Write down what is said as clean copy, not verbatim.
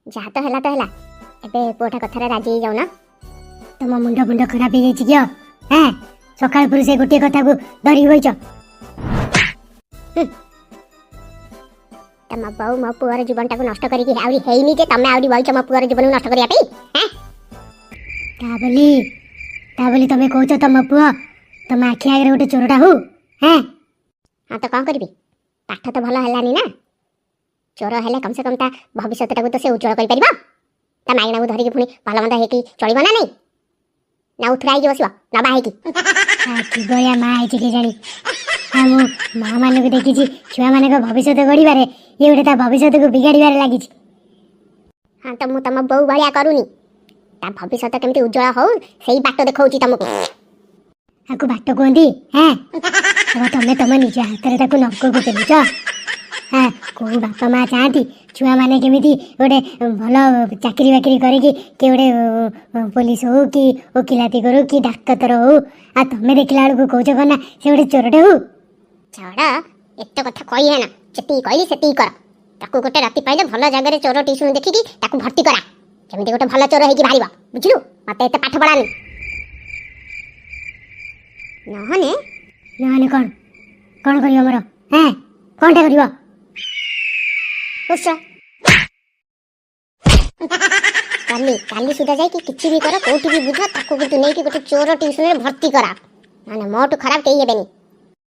ଯାହା ତ ହେଲା ଏବେ ପୁଅଟା କଥାରେ ରାଜି ହେଇଯାଉନା। ତମ ମୁଣ୍ଡ ମୁଣ୍ଡ ଖରାପ ହେଇଯାଇଛି କିଅ? ହଁ ସକାଳ ପୁରୁ ସେ ଗୋଟିଏ କଥାକୁ ଧରିକି ବଇଛ। ତମ ବୋଉ ମୋ ପୁଅର ଜୀବନଟାକୁ ନଷ୍ଟ କରିକି ଆହୁରି ହେଇନି ଯେ ତମେ ଆହୁରି ବଇଛ ମୋ ପୁଅର ଜୀବନକୁ ନଷ୍ଟ କରିବା ପାଇଁ। ତା ବୋଲି ତମେ କହୁଛ ତମ ପୁଅ ତମ ଆଖି ଆଗରେ ଗୋଟେ ଚୋରଟା ହଉ? ହଁ ତ କ'ଣ କରିବି? ପାଠ ତ ଭଲ ହେଲାନି ନା। ଚୋର ହେଲେ କମ୍ ସେ କମ୍ ତା ଭବିଷ୍ୟତଟାକୁ ତ ସେ ଉଜ୍ଜଳ କରିପାରିବ। ତା ମାଇଣାକୁ ଧରିକି ପୁଣି ଭଲ ମନ୍ଦ ହେଇକି ଚଳିବ ନା ନାଇଁ? ନା ଉଥୁରା ହେଇକି ବସିବ ନବା ହେଇକି? କିଭଳିଆ ମା ହେଇଛି କେଜାଣି। ମୁଁ ମା ମାନଙ୍କୁ ଦେଖିଛି ଛୁଆମାନଙ୍କ ଭବିଷ୍ୟତ ଗଢ଼ିବାରେ, ଇଏ ଗୋଟେ ତା ଭବିଷ୍ୟତକୁ ବିଗାଡ଼ିବାରେ ଲାଗିଛି। ତ ମୁଁ ତମ ବୋଉ ଭଳିଆ କରୁନି। ତା ଭବିଷ୍ୟତ କେମିତି ଉଜ୍ଜଳ ହଉ ସେଇ ବାଟ ଦେଖାଉଛି ତମକୁ। ତାକୁ ବାଟ କୁହନ୍ତି? ତମେ ତମ ନିଜ ହାତରେ ତାକୁ ନର୍କକୁ ପେଲୁଛ। କୋଉ ବାପା ମା ଚାହାନ୍ତି ଛୁଆମାନେ କେମିତି ଗୋଟେ ଭଲ ଚାକିରି ବାକିରି କରିକି କିଏ ଗୋଟେ ପୋଲିସ ହଉ କି ଓକିଲାତି କରୁ କି ଡାକ୍ତର ହଉ, ଆଉ ତମେ ଦେଖିଲା ବେଳକୁ କହୁଛ କ'ଣ ନା ସେ ଗୋଟେ ଚୋରଟେ ହଉ। ଛଡ଼ା ଏତେ କଥା କହିବେ ନା। ଯେତିକି କହିଲି ସେତିକି କର। ତାକୁ ଗୋଟେ ରାତି ପାଇଲେ ଭଲ ଜାଗାରେ ଚୋର ଟିଉସନ ଦେଖିକି ତାକୁ ଭର୍ତ୍ତି କରା, ଯେମିତି ଗୋଟେ ଭଲ ଚୋର ହେଇକି ବାହାରିବ। ବୁଝିଲୁ? ମତେ ଏତେ ପାଠ ପଢ଼ାନି। ନହେଲେ କ'ଣ କରିବ ମୋର? କ'ଣଟା କରିବ? କାଲି ସୁଦ୍ଧା ଯାଇକି କିଛି ବି କର, କୋଉଠି ବି ବୁଝ, ତାକୁ କିନ୍ତୁ ନେଇକି ଗୋଟେ ଚୋର ଟିଉସନରେ ଭର୍ତ୍ତି କରା। ମାନେ ମୋଠୁ ଖରାପ କେହି ହେବେନି।